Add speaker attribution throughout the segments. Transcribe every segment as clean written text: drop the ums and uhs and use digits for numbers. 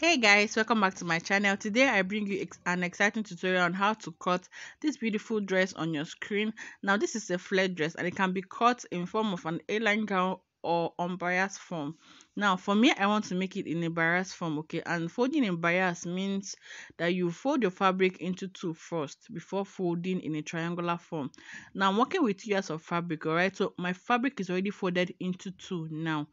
Speaker 1: Hey guys, welcome back to my channel. Today I bring you an exciting tutorial on how to cut this beautiful dress on your screen. Now this is a flared dress and it can be cut in form of an A-line gown or unbiased form. Now for me, I want to make it in a bias form, okay? And folding in bias means that you fold your fabric into two first before folding in a triangular form. Now I'm working with 2 yards of fabric, alright? So my fabric is already folded into two now.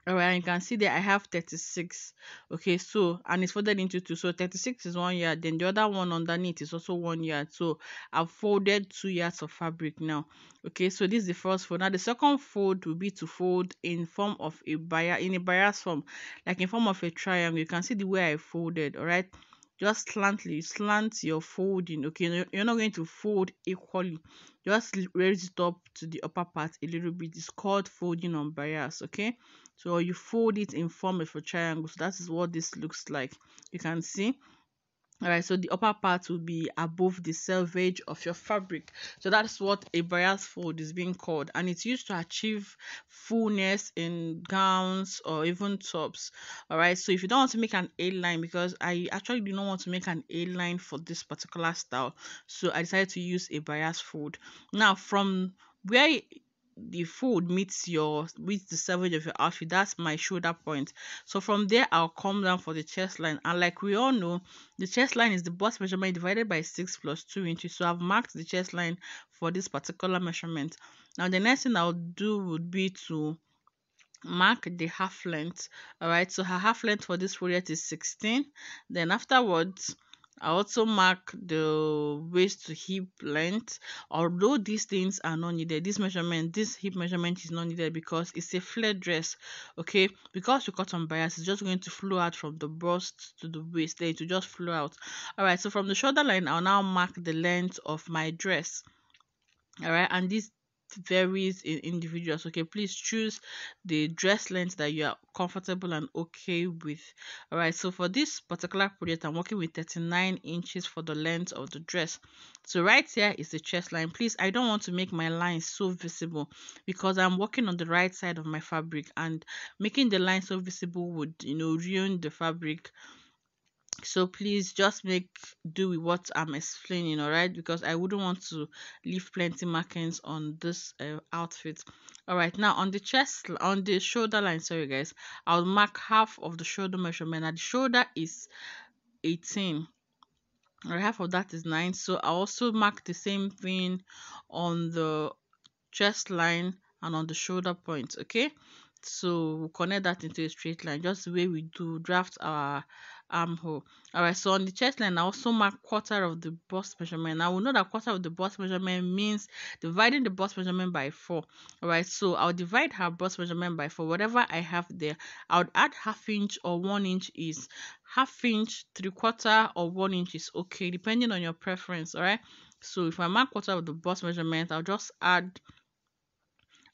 Speaker 1: All right, you can see that I have 36. Okay, so and it's folded into two. So 36 is 1 yard, then the other one underneath is also 1 yard. So I've folded 2 yards of fabric now. Okay, so this is the first fold. Now the second fold will be to fold in form of a bias form, like in form of a triangle. You can see the way I folded. All right, just slant your folding. Okay, you're not going to fold equally, just raise it up to the upper part a little bit. It's called folding on bias. Okay, so you fold it in form of a triangle. So that is what this looks like. You can see. All right, so the upper part will be above the selvage of your fabric. So that's what a bias fold is being called, and it's used to achieve fullness in gowns or even tops. All right, so if you don't want to make an A line, because I actually do not want to make an A line for this particular style, so I decided to use a bias fold. Now from where the fold meets the selvage of your outfit, that's my shoulder point. So from there I'll come down for the chest line, and like we all know, the chest line is the bust measurement divided by 6 plus 2 inches. So I've marked the chest line for this particular measurement. Now the next thing I'll do would be to mark the half length. All right, so her half length for this project is 16. Then afterwards I also mark the waist to hip length. Although these things are not needed, this hip measurement is not needed because it's a flared dress. Okay, because you cut on bias, it's just going to flow out from the bust to the waist. There, to just flow out. All right, so from the shoulder line, I'll now mark the length of my dress. All right, and this varies in individuals. Okay, please choose the dress length that you are comfortable and okay with. All right, so for this particular project, I'm working with 39 inches for the length of the dress. So right here is the chest line. Please, I don't want to make my lines so visible because I'm working on the right side of my fabric, and making the line so visible would ruin the fabric. So please just make do with what I'm explaining, all right? Because I wouldn't want to leave plenty markings on this outfit. All right, now on the shoulder line, sorry guys, I'll mark half of the shoulder measurement. Now the shoulder is 18, or half of that is 9. So I also mark the same thing on the chest line and on the shoulder point. Okay, so we'll connect that into a straight line, just the way we do draft our armhole. All right, so on the chest line I also mark quarter of the bust measurement. Now we know that quarter of the bust measurement means dividing the bust measurement by 4. All right, so I'll divide her bust measurement by 4. Whatever I have there, I would add half inch or 1 inch is half inch, 3/4 or 1 inch is okay, depending on your preference. All right, so if I mark quarter of the bust measurement, I'll just add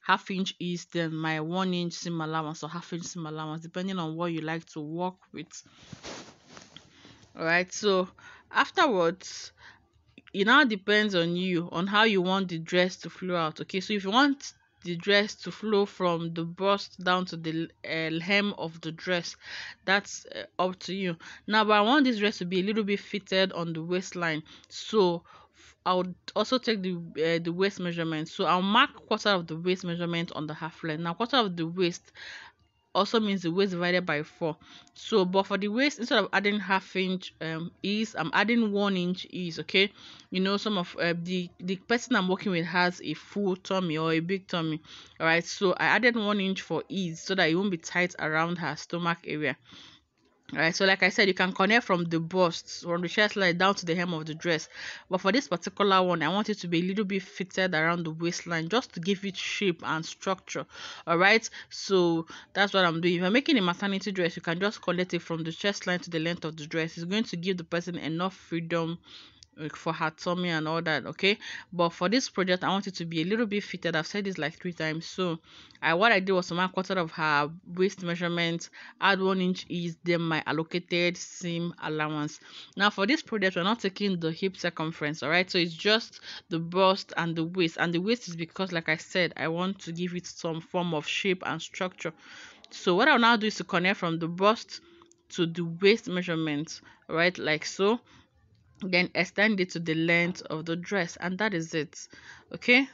Speaker 1: half inch is then my 1 inch seam allowance or half inch seam allowance, depending on what you like to work with. All right, so afterwards it now depends on you on how you want the dress to flow out. Okay, so if you want the dress to flow from the bust down to the hem of the dress, that's up to you. Now but I want this dress to be a little bit fitted on the waistline, so I would also take the waist measurement. So I'll mark quarter of the waist measurement on the half length. Now quarter of the waist also means the waist divided by 4. So but for the waist, instead of adding half inch ease, I'm adding 1 inch ease. Okay, some of the person I'm working with has a full tummy or a big tummy. All right, so I added 1 inch for ease so that it won't be tight around her stomach area. All right, so like I said, you can connect from the bust, from the chest line down to the hem of the dress, but for this particular one I want it to be a little bit fitted around the waistline, just to give it shape and structure. All right, so that's what I'm doing. If I'm making a maternity dress, you can just connect it from the chest line to the length of the dress. It's going to give the person enough freedom for her tummy and all that. Okay, but for this project I want it to be a little bit fitted. I've said this like 3 times. So what I did was to mark quarter of her waist measurement, add 1 inch ease, then my allocated seam allowance. Now for this project we're not taking the hip circumference. All right, so it's just the bust and the waist, and the waist is because, like I said, I want to give it some form of shape and structure. So what I'll now do is to connect from the bust to the waist measurement, right, like so. Then extend it to the length of the dress, and that is it. Okay,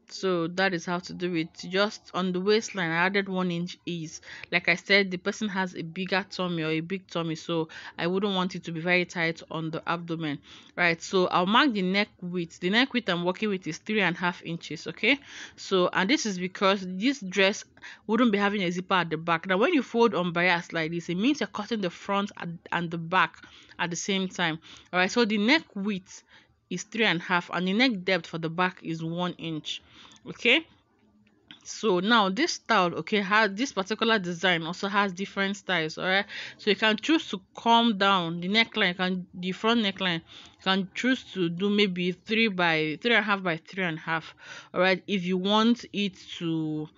Speaker 1: so that is how to do it. Just on the waistline I added 1 inch ease. Like I said, the person has a bigger tummy or a big tummy, so I wouldn't want it to be very tight on the abdomen, right? So I'll mark the neck width. The neck width I'm working with is 3.5 inches. Okay, so and this is because this dress wouldn't be having a zipper at the back. Now when you fold on bias like this, it means you're cutting the front and the back at the same time. All right, so the neck width is 3.5 and the neck depth for the back is 1 inch. Okay, so now this style, okay, has this particular design also has different styles. All right, so you can choose to come down the neckline, the front neckline, you can choose to do maybe 3 by 3.5 by 3.5. All right, if you want it to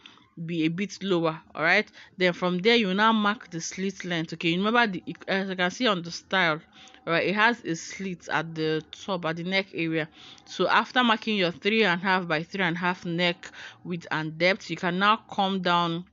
Speaker 1: be a bit lower. All right, then from there you now mark the slit length. Okay, remember as you can see on the style, all right, it has a slit at the top at the neck area. So after marking your 3.5 by 3.5 neck width and depth, you can now come down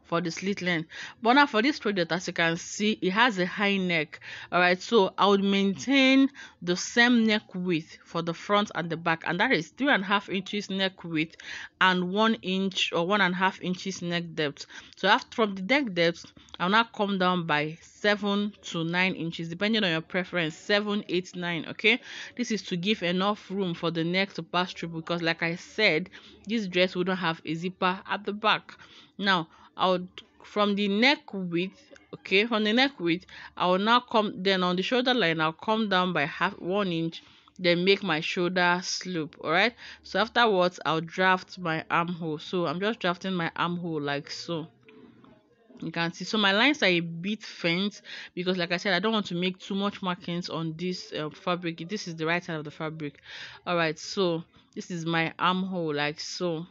Speaker 1: for the slit length. But now for this product, as you can see, it has a high neck. All right, so I would maintain the same neck width for the front and the back, and that is 3.5 inches neck width and 1 inch or 1.5 inches neck depth. So after from the neck depth, I'll now come down by 7 to 9 inches, depending on your preference. 7, 8, 9. Okay, this is to give enough room for the neck to pass through, because like I said, this dress wouldn't have a zipper at the back. Now I would, from the neck width, okay, from the neck width, I will now come, then on the shoulder line I'll come down by 1/2 inch, then make my shoulder slope. All right, so afterwards I'll draft my armhole. So I'm just drafting my armhole like so. You can see, so my lines are a bit faint because like I said, I don't want to make too much markings on this fabric. This is the right side of the fabric. All right, so this is my armhole like so.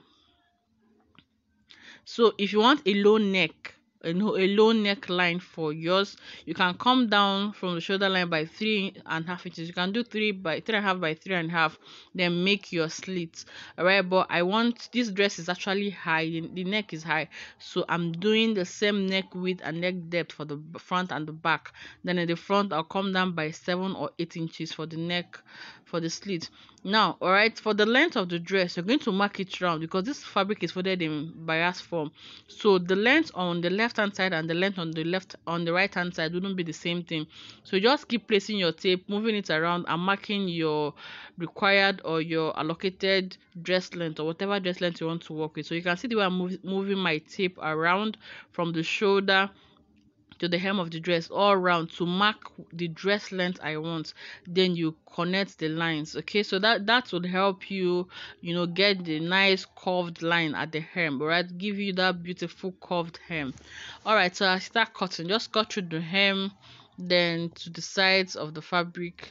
Speaker 1: So if you want a low neck, a low neckline for yours, you can come down from the shoulder line by 3.5 inches. You can do 3 by 3.5 by 3.5, then make your slits. All right, but I want, this dress is actually high, the neck is high, so I'm doing the same neck width and neck depth for the front and the back. Then in the front I'll come down by 7 or 8 inches for the neck, for the slit. Now, all right, for the length of the dress, you're going to mark it round because this fabric is folded in bias form. So the length on the left hand side and the length on the right hand side wouldn't be the same thing. So you just keep placing your tape, moving it around, and marking your required or your allocated dress length or whatever dress length you want to work with. So you can see the way I'm moving my tape around from the shoulder to the hem of the dress all around to mark the dress length I want. Then you connect the lines. Okay, so that would help you, get the nice curved line at the hem. All right, give you that beautiful curved hem. All right, so I start cutting. Just cut through the hem, then to the sides of the fabric,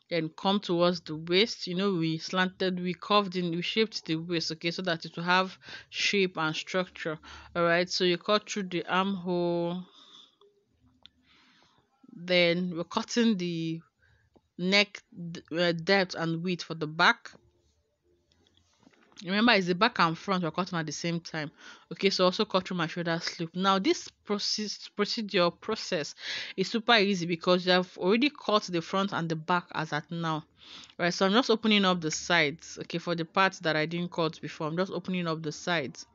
Speaker 1: then come towards the waist. We curved in, we shaped the waist, okay, so that it will have shape and structure. All right, so you cut through the armhole, then we're cutting the neck depth and width for the back. Remember, it's the back and front we're cutting at the same time. Okay, so also cut through my shoulder slope. Now this process is super easy because you have already cut the front and the back as at now. Right, so I'm just opening up the sides. Okay, for the parts that I didn't cut before, I'm just opening up the sides.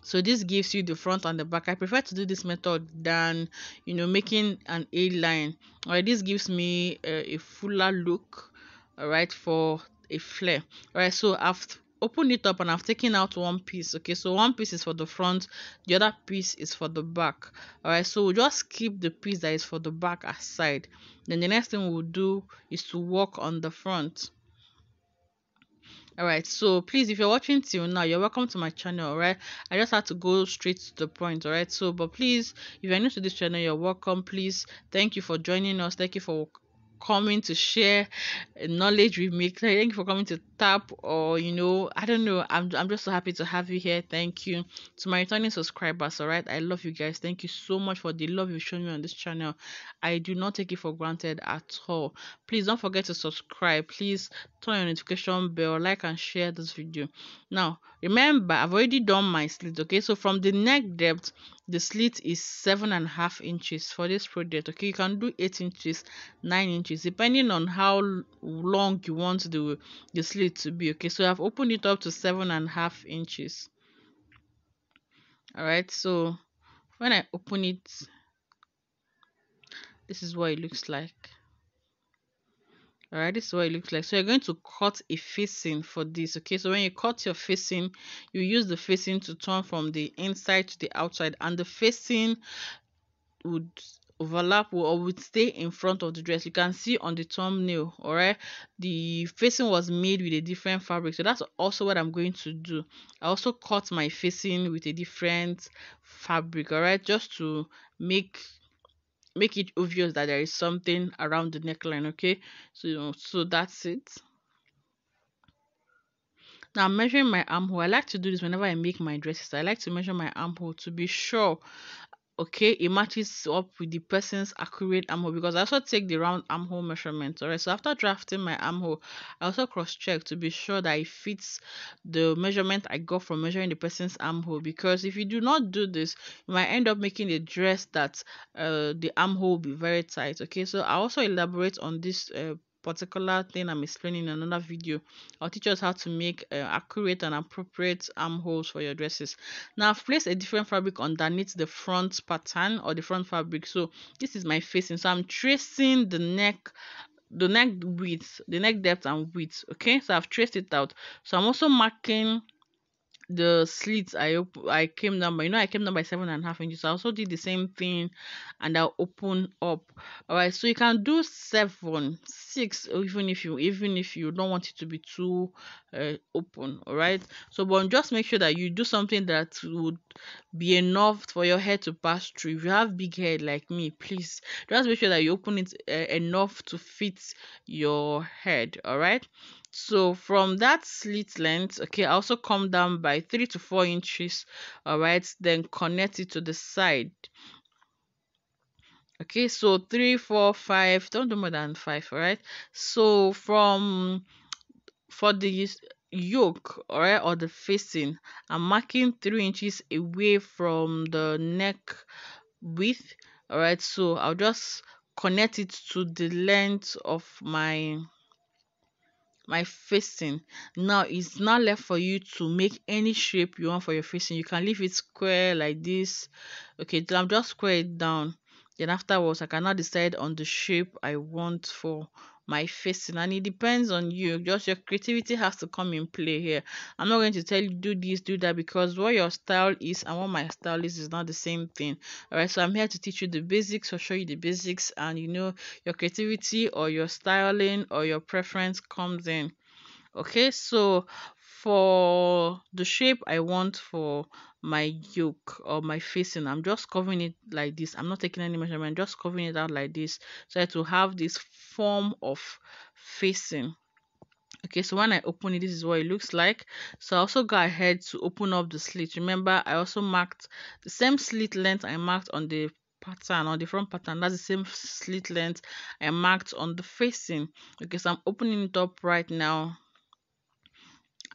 Speaker 1: So this gives you the front and the back. I prefer to do this method than making an A line. All right, this gives me a fuller look, all right, for a flare. All right, so I've opened it up and I've taken out one piece. Okay, so one piece is for the front, the other piece is for the back. All right, so we'll just keep the piece that is for the back aside. Then the next thing we'll do is to work on the front. All right, so please, if you're watching till now, you're welcome to my channel. All right, I just had to go straight to the point. All right, so but please, if you're new to this channel, you're welcome. Please, thank you for joining us. Thank you for coming to share knowledge with me. Thank you for coming to tap, or I don't know. I'm just so happy to have you here. Thank you to my returning subscribers. All right, I love you guys. Thank you so much for the love you've shown me on this channel. I do not take it for granted at all. Please don't forget to subscribe. Please turn on your notification bell, like and share this video. Now remember, I've already done my slit. Okay, so from the neck depth, the slit is 7.5 inches for this project. Okay, you can do 8 inches, 9 inches, depending on how long you want the slit to be. Okay, so I've opened it up to 7.5 inches. All right, so when I open it, this is what it looks like. All right, this is what it looks like. So you're going to cut a facing for this. Okay, so when you cut your facing, you use the facing to turn from the inside to the outside, and the facing would overlap or would stay in front of the dress. You can see on the thumbnail, all right, the facing was made with a different fabric, so that's also what I'm going to do. I also cut my facing with a different fabric, all right, just to make it obvious that there is something around the neckline. Okay, so that's it. Now I'm measuring my armhole. I like to do this whenever I make my dresses. I like to measure my armhole to be sure, okay, it matches up with the person's accurate armhole, because I also take the round armhole measurement. All right, so after drafting my armhole, I also cross check to be sure that it fits the measurement I got from measuring the person's armhole, because if you do not do this, you might end up making a dress that the armhole will be very tight. Okay, so I also elaborate on this particular thing I'm explaining in another video. I'll teach us how to make accurate and appropriate armholes for your dresses. Now I've placed a different fabric underneath the front pattern or the front fabric. So this is my facing. So I'm tracing the neck width, the neck depth and width. Okay, so I've traced it out. So I'm also marking the slits I came down by. I came down by 7.5 inches. I also did the same thing, and I'll open up. All right, so you can do 7, 6, or even if you don't want it to be too open. All right, so but just make sure that you do something that would be enough for your hair to pass through. If you have big hair like me, please just make sure that you open it enough to fit your head. All right, so from that slit length, okay, I also come down by 3 to 4 inches. All right, then connect it to the side. Okay, so 3, 4, 5, don't do more than 5. All right, so for the yoke, all right, or the facing, I'm marking 3 inches away from the neck width. All right, so I'll just connect it to the length of my facing. Now it's not left for you to make any shape you want for your facing. You can leave it square like this. Okay, then I'm just square it down, then afterwards I can now decide on the shape I want for my facing, and it depends on you. Just your creativity has to come in play here. I'm not going to tell you do this, do that, because what your style is and what my style is not the same thing. All right, so I'm here to teach you the basics or show you the basics, and your creativity or your styling or your preference comes in. Okay, so for the shape I want for my yoke or my facing, I'm just covering it like this. I'm not taking any measurement, just covering it out like this, so to have this form of facing. Okay, so when I open it, this is what it looks like. So I also go ahead to open up the slit. Remember, I also marked the same slit length I marked on the pattern, on the front pattern. That's the same slit length I marked on the facing. Okay, so I'm opening it up right now,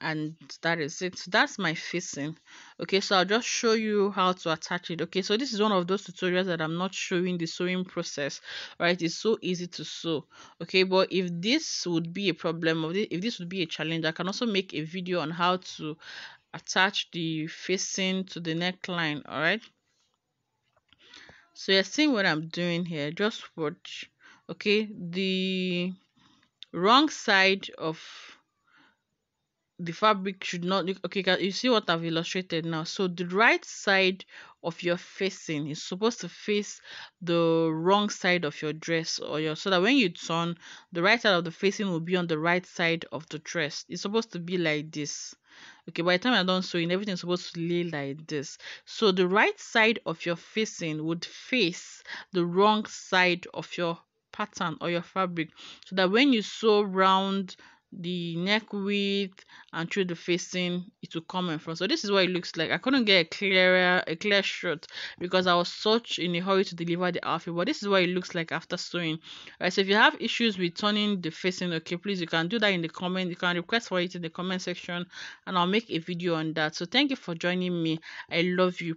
Speaker 1: and that is it. So that's my facing. Okay, so I'll just show you how to attach it. Okay, so this is one of those tutorials that I'm not showing the sewing process, right? It's so easy to sew. Okay, but if this would be a problem, or if this would be a challenge, I can also make a video on how to attach the facing to the neckline. All right, so you're seeing what I'm doing here. Just watch. Okay, the wrong side of the fabric should not look okay. You see what I've illustrated now? So the right side of your facing is supposed to face the wrong side of your dress, or your so that when you turn, the right side of the facing will be on the right side of the dress. It's supposed to be like this. Okay, by the time I'm done sewing, everything's supposed to lay like this. So the right side of your facing would face the wrong side of your pattern or your fabric, so that when you sew round the neck width and through the facing, it will come in front. So this is what it looks like. I couldn't get a clear shot because I was such in a hurry to deliver the outfit, but this is what it looks like after sewing. Right, so if you have issues with turning the facing, okay, please, you can do that in the comment. You can request for it in the comment section, and I'll make a video on that. So thank you for joining me. I love you.